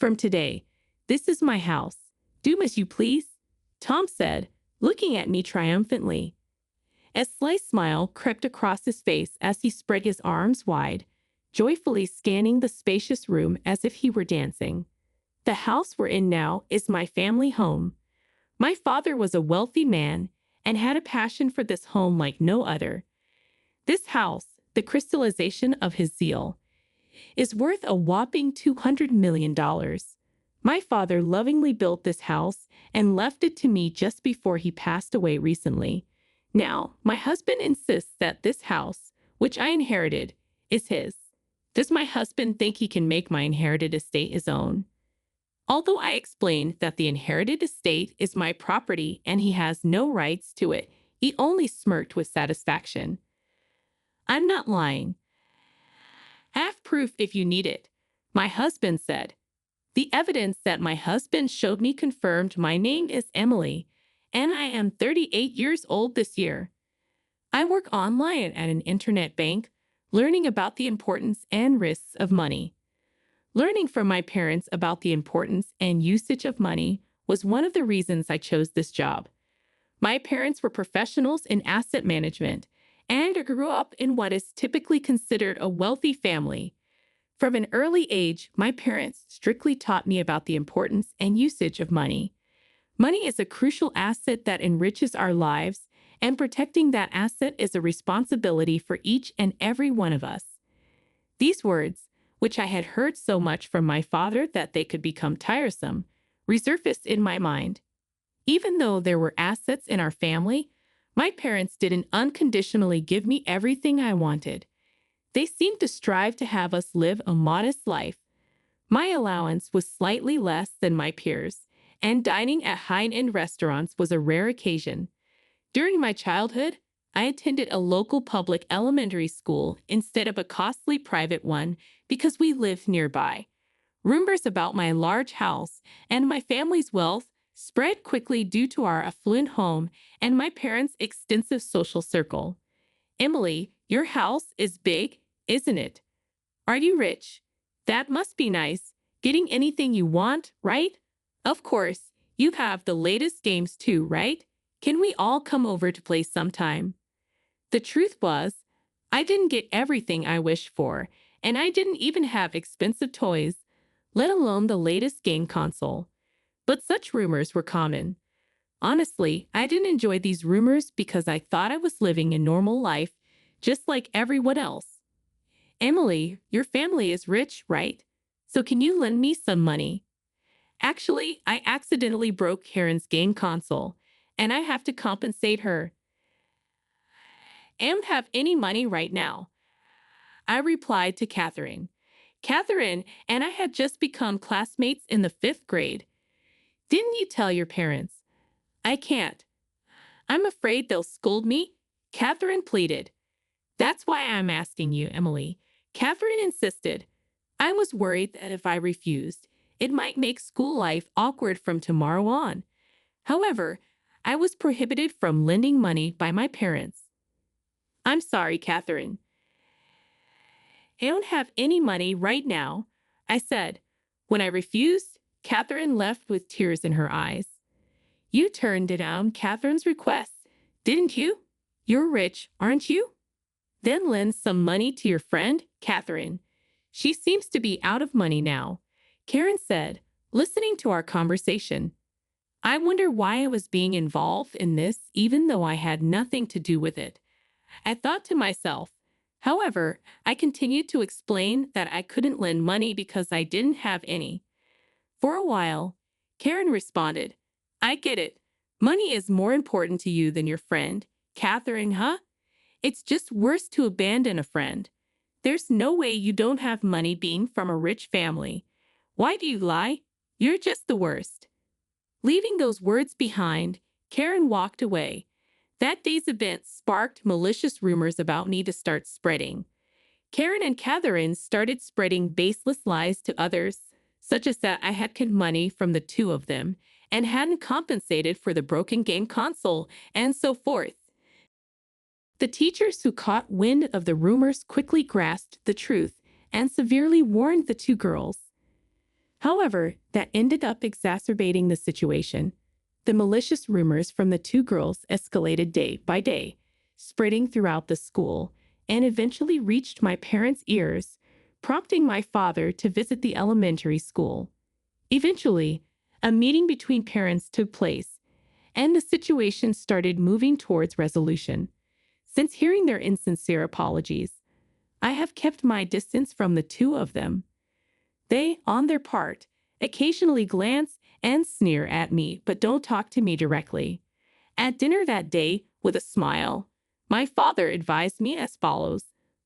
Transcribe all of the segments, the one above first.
From today, this is my house. Do as you please, Tom said, looking at me triumphantly. A sly smile crept across his face as he spread his arms wide, joyfully scanning the spacious room as if he were dancing. The house we're in now is my family home. My father was a wealthy man and had a passion for this home like no other. This house, the crystallization of his zeal, is worth a whopping $200 million. My father lovingly built this house and left it to me just before he passed away recently. Now, my husband insists that this house, which I inherited, is his. Does my husband think he can make my inherited estate his own? Although I explained that the inherited estate is my property and he has no rights to it, he only smirked with satisfaction. I'm not lying. Have proof if you need it, my husband said. The evidence that my husband showed me confirmed my name is Emily, and I am 38 years old this year. I work online at an internet bank, learning about the importance and risks of money. Learning from my parents about the importance and usage of money was one of the reasons I chose this job. My parents were professionals in asset management, and I grew up in what is typically considered a wealthy family. From an early age, my parents strictly taught me about the importance and usage of money. Money is a crucial asset that enriches our lives, and protecting that asset is a responsibility for each and every one of us. These words, which I had heard so much from my father that they could become tiresome, resurfaced in my mind. Even though there were assets in our family, my parents didn't unconditionally give me everything I wanted. They seemed to strive to have us live a modest life. My allowance was slightly less than my peers, and dining at high-end restaurants was a rare occasion. During my childhood, I attended a local public elementary school instead of a costly private one because we lived nearby. Rumors about my large house and my family's wealth spread quickly due to our affluent home and my parents' extensive social circle. Emily, your house is big, isn't it? Are you rich? That must be nice. Getting anything you want, right? Of course, you have the latest games too, right? Can we all come over to play sometime? The truth was, I didn't get everything I wished for, and I didn't even have expensive toys, let alone the latest game console. But such rumors were common. Honestly, I didn't enjoy these rumors because I thought I was living a normal life, just like everyone else. Emily, your family is rich, right? So can you lend me some money? Actually, I accidentally broke Karen's game console, and I have to compensate her. I don't have any money right now, I replied to Catherine. Catherine and I had just become classmates in the 5th grade. Didn't you tell your parents? I can't. I'm afraid they'll scold me, Catherine pleaded. That's why I'm asking you, Emily, Catherine insisted. I was worried that if I refused, it might make school life awkward from tomorrow on. However, I was prohibited from lending money by my parents. I'm sorry, Catherine. I don't have any money right now, I said. When I refused, Catherine left with tears in her eyes. You turned down Catherine's request, didn't you? You're rich, aren't you? Then lend some money to your friend, Catherine. She seems to be out of money now, Karen said, listening to our conversation. I wonder why I was being involved in this even though I had nothing to do with it. I thought to myself. However, I continued to explain that I couldn't lend money because I didn't have any. For a while, Karen responded, I get it. Money is more important to you than your friend, Catherine, huh? It's just worse to abandon a friend. There's no way you don't have money being from a rich family. Why do you lie? You're just the worst. Leaving those words behind, Karen walked away. That day's event sparked malicious rumors about me to start spreading. Karen and Catherine started spreading baseless lies to others, such as that I had kept money from the two of them and hadn't compensated for the broken game console, and so forth. The teachers who caught wind of the rumors quickly grasped the truth and severely warned the two girls. However, that ended up exacerbating the situation. The malicious rumors from the two girls escalated day by day, spreading throughout the school, and eventually reached my parents' ears, prompting my father to visit the elementary school. Eventually, a meeting between parents took place, and the situation started moving towards resolution. Since hearing their insincere apologies, I have kept my distance from the two of them. They, on their part, occasionally glance and sneer at me but don't talk to me directly. At dinner that day, with a smile, my father advised me as follows.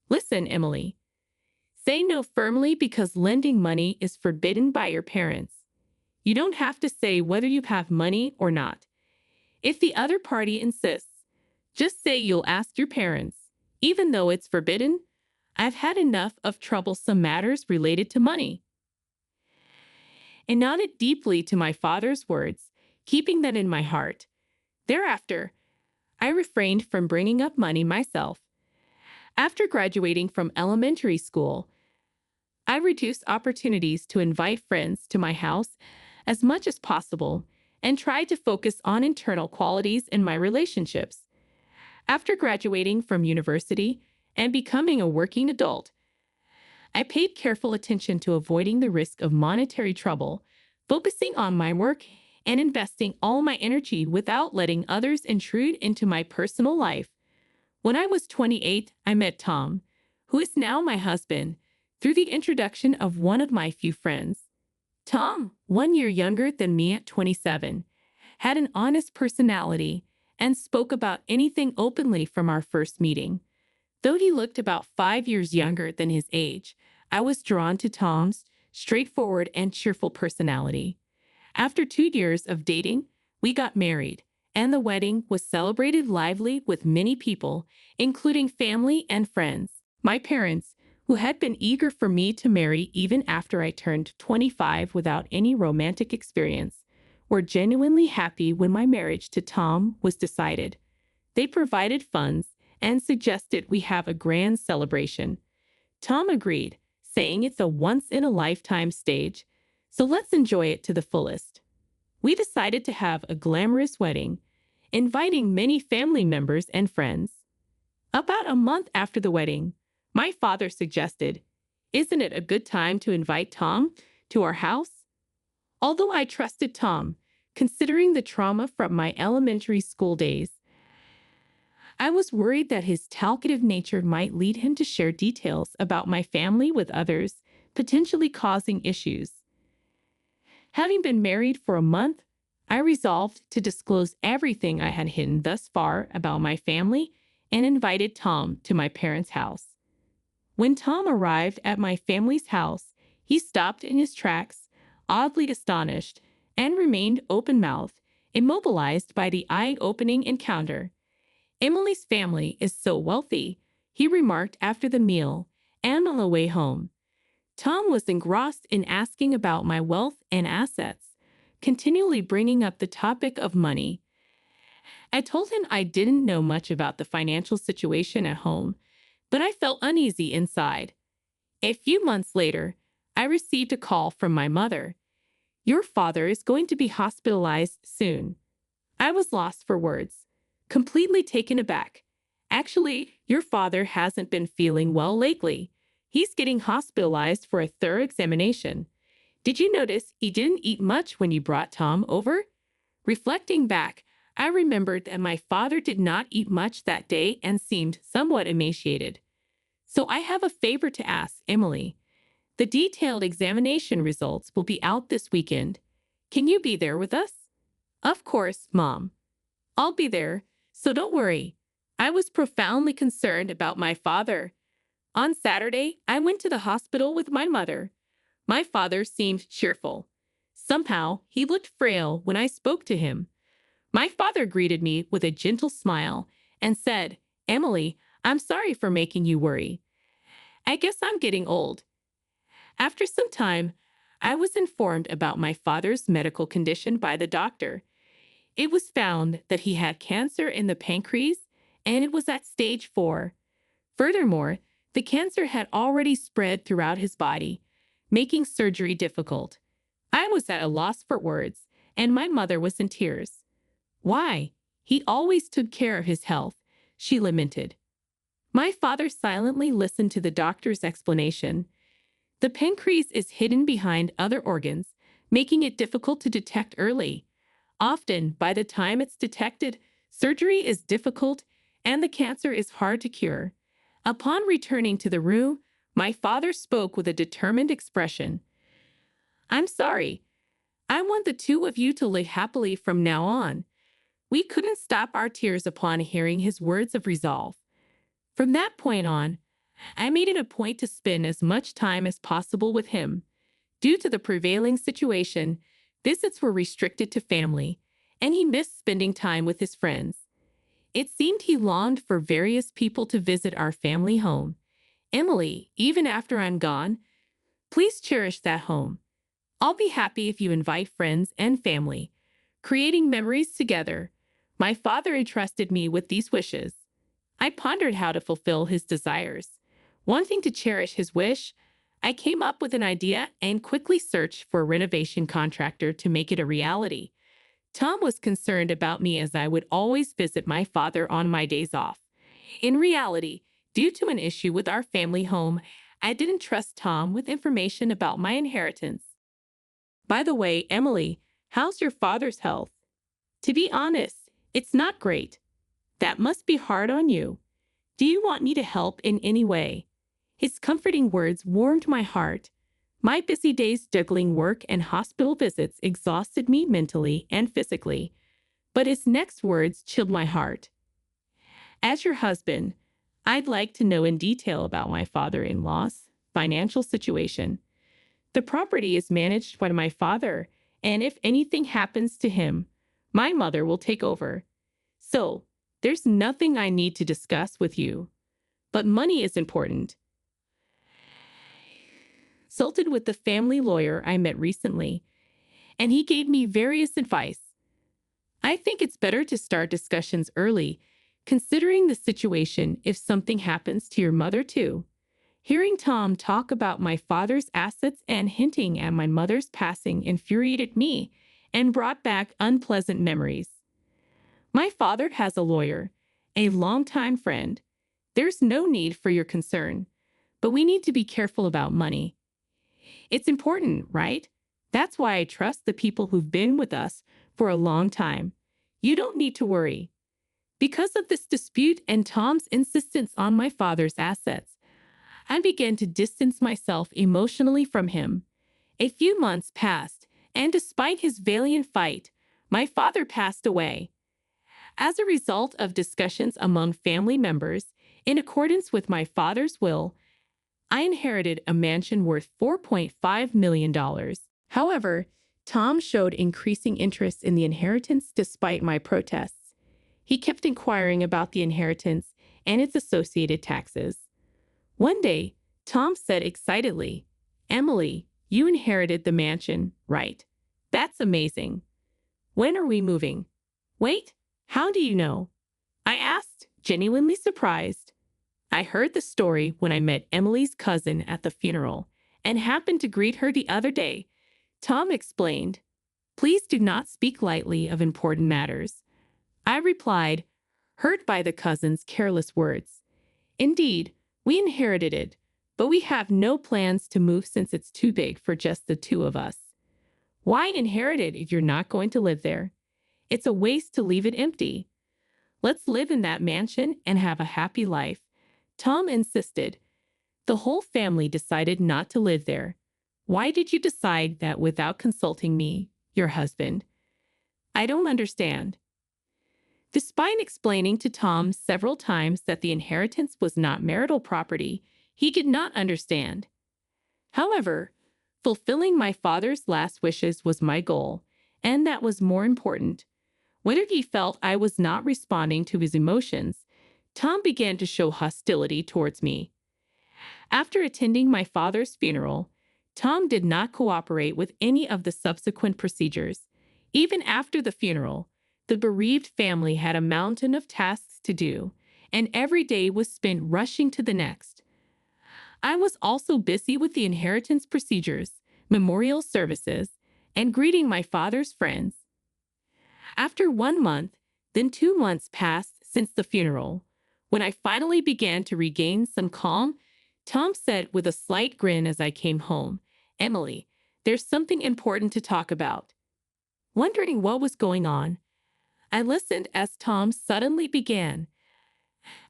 Listen, Emily. Say no firmly because lending money is forbidden by your parents. You don't have to say whether you have money or not. If the other party insists, just say you'll ask your parents. Even though it's forbidden, I've had enough of troublesome matters related to money. And nodded deeply to my father's words, keeping that in my heart. Thereafter, I refrained from bringing up money myself. After graduating from elementary school, I reduced opportunities to invite friends to my house as much as possible and tried to focus on internal qualities in my relationships. After graduating from university and becoming a working adult, I paid careful attention to avoiding the risk of monetary trouble, focusing on my work and investing all my energy without letting others intrude into my personal life. When I was 28, I met Tom, who is now my husband, through the introduction of one of my few friends. Tom, 1 year younger than me at 27, had an honest personality and spoke about anything openly from our first meeting. Though he looked about 5 years younger than his age, I was drawn to Tom's straightforward and cheerful personality. After 2 years of dating, we got married, and the wedding was celebrated lively with many people, including family and friends. My parents, who had been eager for me to marry even after I turned 25 without any romantic experience, were genuinely happy when my marriage to Tom was decided. They provided funds and suggested we have a grand celebration. Tom agreed, saying it's a once-in-a-lifetime stage, so let's enjoy it to the fullest. We decided to have a glamorous wedding, inviting many family members and friends. About a month after the wedding, my father suggested, "Isn't it a good time to invite Tom to our house?" Although I trusted Tom, considering the trauma from my elementary school days, I was worried that his talkative nature might lead him to share details about my family with others, potentially causing issues. Having been married for a month, I resolved to disclose everything I had hidden thus far about my family and invited Tom to my parents' house. When Tom arrived at my family's house, he stopped in his tracks, oddly astonished, and remained open-mouthed, immobilized by the eye-opening encounter. "Emily's family is so wealthy," he remarked after the meal and on the way home. Tom was engrossed in asking about my wealth and assets, continually bringing up the topic of money. I told him I didn't know much about the financial situation at home, but I felt uneasy inside. A few months later, I received a call from my mother. "Your father is going to be hospitalized soon." I was lost for words, completely taken aback. "Actually, your father hasn't been feeling well lately. He's getting hospitalized for a thorough examination. Did you notice he didn't eat much when you brought Tom over?" Reflecting back, I remembered that my father did not eat much that day and seemed somewhat emaciated. "So I have a favor to ask, Emily. The detailed examination results will be out this weekend. Can you be there with us?" "Of course, Mom. I'll be there, so don't worry." I was profoundly concerned about my father. On Saturday, I went to the hospital with my mother. My father seemed cheerful. Somehow, he looked frail when I spoke to him. My father greeted me with a gentle smile and said, "Emily, I'm sorry for making you worry. I guess I'm getting old." After some time, I was informed about my father's medical condition by the doctor. It was found that he had cancer in the pancreas, and it was at stage 4. Furthermore, the cancer had already spread throughout his body, making surgery difficult. I was at a loss for words, and my mother was in tears. Why? He always took care of his health, she lamented. My father silently listened to the doctor's explanation. The pancreas is hidden behind other organs, making it difficult to detect early. Often, by the time it's detected, surgery is difficult and the cancer is hard to cure. Upon returning to the room, my father spoke with a determined expression. I'm sorry. I want the two of you to live happily from now on. We couldn't stop our tears upon hearing his words of resolve. From that point on, I made it a point to spend as much time as possible with him. Due to the prevailing situation, visits were restricted to family, and he missed spending time with his friends. It seemed he longed for various people to visit our family home. Emily, even after I'm gone, please cherish that home. I'll be happy if you invite friends and family, creating memories together. My father entrusted me with these wishes. I pondered how to fulfill his desires. Wanting to cherish his wish, I came up with an idea and quickly searched for a renovation contractor to make it a reality. Tom was concerned about me as I would always visit my father on my days off. In reality, due to an issue with our family home, I didn't trust Tom with information about my inheritance. By the way, Emily, how's your father's health? To be honest, it's not great. That must be hard on you. Do you want me to help in any way? His comforting words warmed my heart. My busy days juggling work and hospital visits exhausted me mentally and physically, but his next words chilled my heart. As your husband, I'd like to know in detail about my father-in-law's financial situation. The property is managed by my father, and if anything happens to him, my mother will take over. So, there's nothing I need to discuss with you. But money is important. Consulted with the family lawyer I met recently, and he gave me various advice. I think it's better to start discussions early, considering the situation if something happens to your mother too. Hearing Tom talk about my father's assets and hinting at my mother's passing infuriated me and brought back unpleasant memories. My father has a lawyer, a longtime friend. There's no need for your concern, but we need to be careful about money. It's important, right? That's why I trust the people who've been with us for a long time. You don't need to worry. Because of this dispute and Tom's insistence on my father's assets, I began to distance myself emotionally from him. A few months passed, and despite his valiant fight, my father passed away. As a result of discussions among family members, in accordance with my father's will, I inherited a mansion worth $4.5 million. However, Tom showed increasing interest in the inheritance despite my protests. He kept inquiring about the inheritance and its associated taxes. One day, Tom said excitedly, Emily, you inherited the mansion, right? That's amazing. When are we moving? Wait, how do you know? I asked, genuinely surprised. I heard the story when I met Emily's cousin at the funeral and happened to greet her the other day. Tom explained, please do not speak lightly of important matters. I replied, hurt by the cousin's careless words. Indeed, we inherited it, but we have no plans to move since it's too big for just the two of us. Why inherit it if you're not going to live there? It's a waste to leave it empty. Let's live in that mansion and have a happy life. Tom insisted. The whole family decided not to live there. Why did you decide that without consulting me, your husband? I don't understand. Despite explaining to Tom several times that the inheritance was not marital property, he did not understand. However, fulfilling my father's last wishes was my goal, and that was more important. Whether he felt I was not responding to his emotions, Tom began to show hostility towards me. After attending my father's funeral, Tom did not cooperate with any of the subsequent procedures. Even after the funeral, the bereaved family had a mountain of tasks to do, and every day was spent rushing to the next. I was also busy with the inheritance procedures, memorial services, and greeting my father's friends. After 1 month, then 2 months passed since the funeral. When I finally began to regain some calm, Tom said with a slight grin as I came home, "Emily, there's something important to talk about." Wondering what was going on, I listened as Tom suddenly began.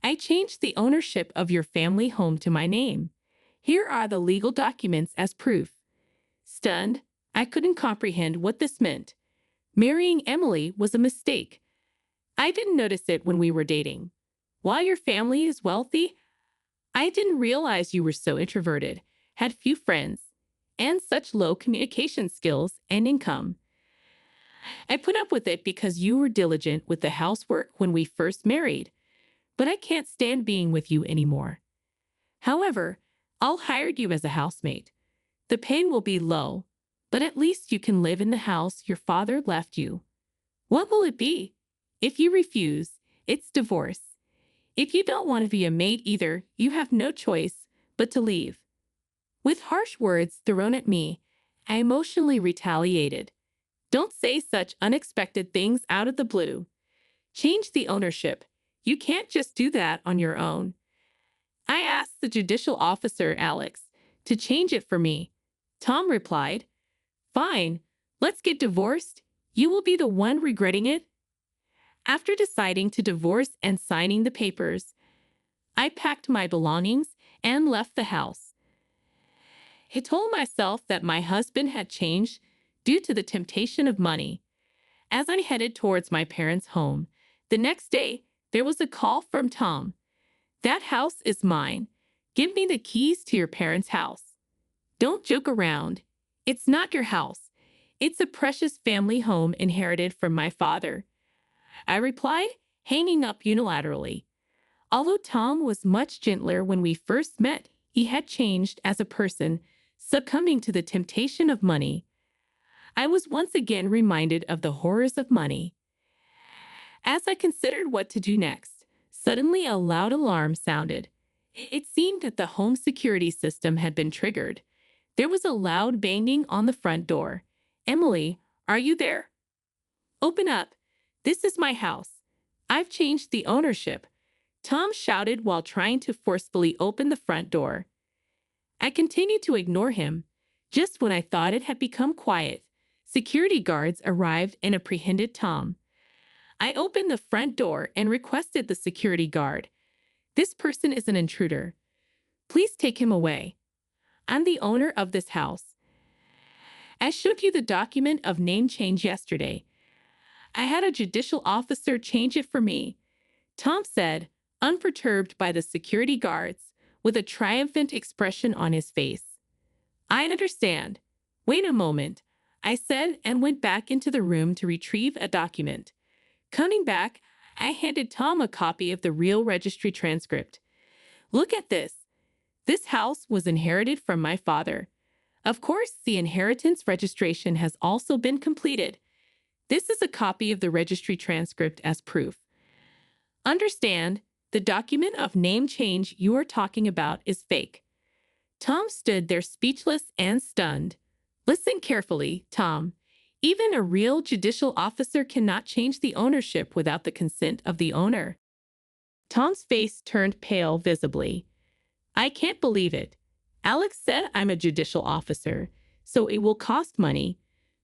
"I changed the ownership of your family home to my name. Here are the legal documents as proof." Stunned, I couldn't comprehend what this meant. Marrying Emily was a mistake. I didn't notice it when we were dating. While your family is wealthy, I didn't realize you were so introverted, had few friends, and such low communication skills and income. I put up with it because you were diligent with the housework when we first married, but I can't stand being with you anymore. However, I'll hire you as a housemate. The pay will be low, but at least you can live in the house your father left you. What will it be? If you refuse, it's divorce. If you don't want to be a maid either, you have no choice but to leave." With harsh words thrown at me, I emotionally retaliated. "Don't say such unexpected things out of the blue. Change the ownership. You can't just do that on your own." I asked the judicial officer, Alex, to change it for me. Tom replied, "Fine, let's get divorced. You will be the one regretting it." After deciding to divorce and signing the papers, I packed my belongings and left the house. I told myself that my husband had changed due to the temptation of money. As I headed towards my parents' home, the next day, there was a call from Tom. "That house is mine. Give me the keys to your parents' house. Don't joke around. It's not your house. It's a precious family home inherited from my father," I replied, hanging up unilaterally. Although Tom was much gentler when we first met, he had changed as a person, succumbing to the temptation of money. I was once again reminded of the horrors of money. As I considered what to do next, suddenly a loud alarm sounded. It seemed that the home security system had been triggered. There was a loud banging on the front door. "Emily, are you there? Open up. This is my house. I've changed the ownership," Tom shouted while trying to forcefully open the front door. I continued to ignore him. Just when I thought it had become quiet, security guards arrived and apprehended Tom. I opened the front door and requested the security guard, "This person is an intruder. Please take him away. I'm the owner of this house. I showed you the document of name change yesterday. I had a judicial officer change it for me," Tom said, unperturbed by the security guards, with a triumphant expression on his face. "I understand. Wait a moment," I said and went back into the room to retrieve a document. Coming back, I handed Tom a copy of the real registry transcript. "Look at this. This house was inherited from my father. Of course, the inheritance registration has also been completed. This is a copy of the registry transcript as proof. Understand, the document of name change you are talking about is fake." Tom stood there speechless and stunned. "Listen carefully, Tom. Even a real judicial officer cannot change the ownership without the consent of the owner." Tom's face turned pale visibly. "I can't believe it. Alex said I'm a judicial officer, so it will cost money,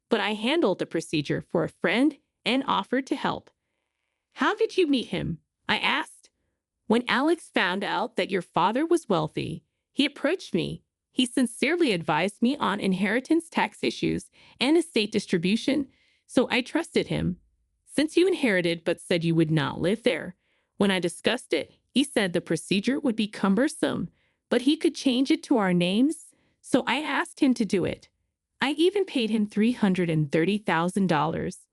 but I handled the procedure for a friend and offered to help." "How did you meet him?" I asked. "When Alex found out that your father was wealthy, he approached me. He sincerely advised me on inheritance tax issues and estate distribution, so I trusted him. Since you inherited but said you would not live there, when I discussed it, he said the procedure would be cumbersome, but he could change it to our names, so I asked him to do it. I even paid him $330,000.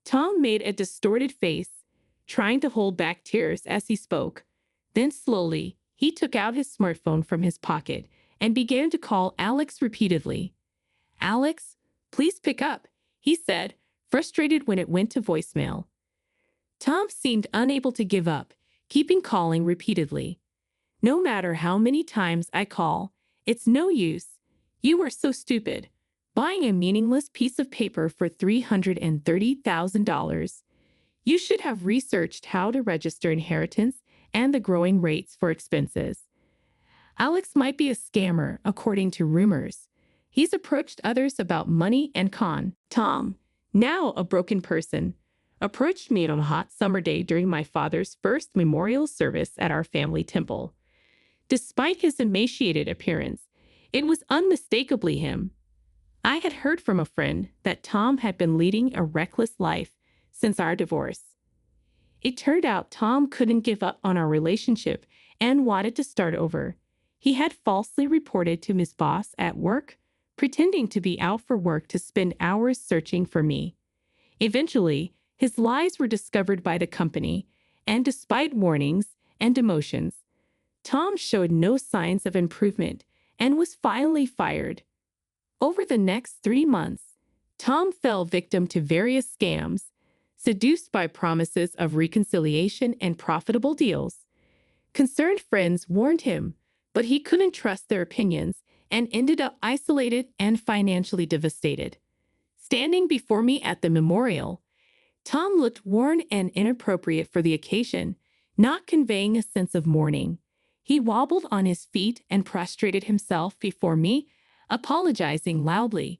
Tom made a distorted face, trying to hold back tears as he spoke. Then slowly, he took out his smartphone from his pocket and began to call Alex repeatedly. "Alex, please pick up," he said, frustrated when it went to voicemail. Tom seemed unable to give up, keeping calling repeatedly. "No matter how many times I call, it's no use. You are so stupid. buying a meaningless piece of paper for $330,000. You should have researched how to register inheritance and the growing rates for expenses. Alex might be a scammer, according to rumors. He's approached others about money and con. Tom, now a broken person, approached me on a hot summer day during my father's first memorial service at our family temple. Despite his emaciated appearance, it was unmistakably him. I had heard from a friend that Tom had been leading a reckless life since our divorce. It turned out Tom couldn't give up on our relationship and wanted to start over. He had falsely reported to his boss at work, pretending to be out for work to spend hours searching for me. Eventually, his lies were discovered by the company, and despite warnings and demotions, Tom showed no signs of improvement and was finally fired. Over the next 3 months, Tom fell victim to various scams, seduced by promises of reconciliation and profitable deals. Concerned friends warned him, but he couldn't trust their opinions and ended up isolated and financially devastated. Standing before me at the memorial, Tom looked worn and inappropriate for the occasion, not conveying a sense of mourning. He wobbled on his feet and prostrated himself before me, apologizing loudly.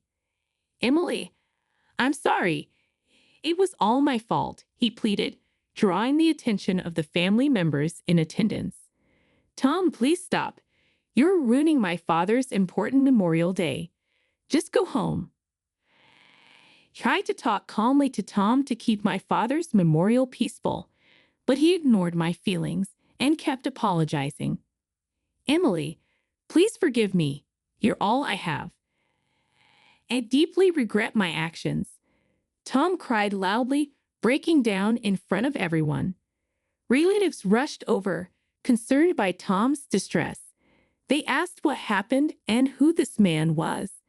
"Emily, I'm sorry. It was all my fault," he pleaded, drawing the attention of the family members in attendance. "Tom, please stop. You're ruining my father's important Memorial Day. Just go home." Tried to talk calmly to Tom to keep my father's memorial peaceful, but he ignored my feelings and kept apologizing. "Emily, please forgive me. You're all I have. I deeply regret my actions." Tom cried loudly, breaking down in front of everyone. Relatives rushed over, concerned by Tom's distress. They asked what happened and who this man was.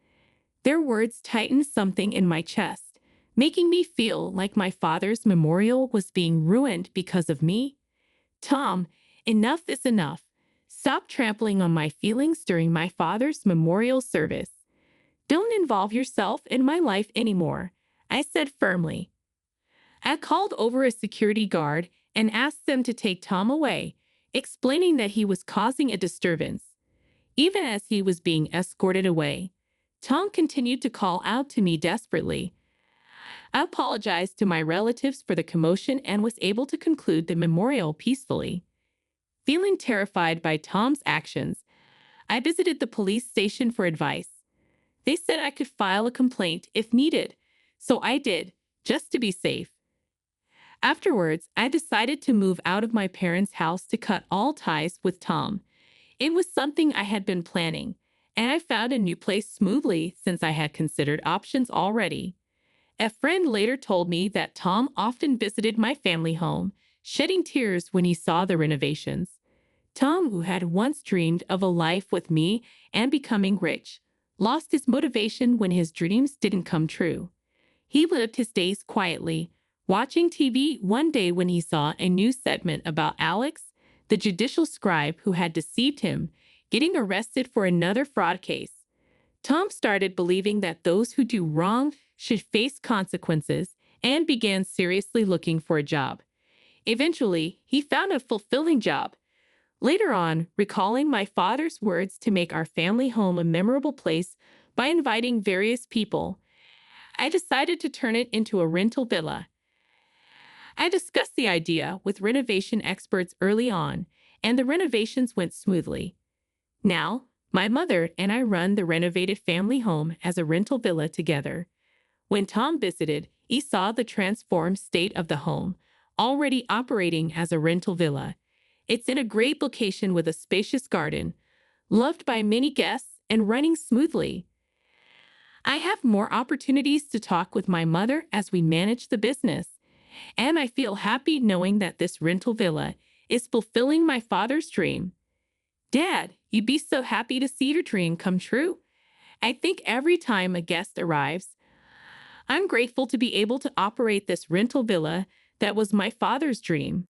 Their words tightened something in my chest, making me feel like my father's memorial was being ruined because of me. "Tom, enough is enough. Stop trampling on my feelings during my father's memorial service. Don't involve yourself in my life anymore," I said firmly. I called over a security guard and asked them to take Tom away, explaining that he was causing a disturbance. Even as he was being escorted away, Tom continued to call out to me desperately. I apologized to my relatives for the commotion and was able to conclude the memorial peacefully. Feeling terrified by Tom's actions, I visited the police station for advice. They said I could file a complaint if needed, so I did, just to be safe. Afterwards, I decided to move out of my parents' house to cut all ties with Tom. It was something I had been planning, and I found a new place smoothly since I had considered options already. A friend later told me that Tom often visited my family home, shedding tears when he saw the renovations. Tom, who had once dreamed of a life with me and becoming rich, lost his motivation when his dreams didn't come true. He lived his days quietly, watching TV one day when he saw a news segment about Alex, the judicial scribe who had deceived him, getting arrested for another fraud case. Tom started believing that those who do wrong should face consequences and began seriously looking for a job. Eventually, he found a fulfilling job. Later on, recalling my father's words to make our family home a memorable place by inviting various people, I decided to turn it into a rental villa. I discussed the idea with renovation experts early on, and the renovations went smoothly. Now, my mother and I run the renovated family home as a rental villa together. When Tom visited, he saw the transformed state of the home, already operating as a rental villa. It's in a great location with a spacious garden, loved by many guests and running smoothly. I have more opportunities to talk with my mother as we manage the business, and I feel happy knowing that this rental villa is fulfilling my father's dream. Dad, you'd be so happy to see your dream come true. I think every time a guest arrives, I'm grateful to be able to operate this rental villa that was my father's dream.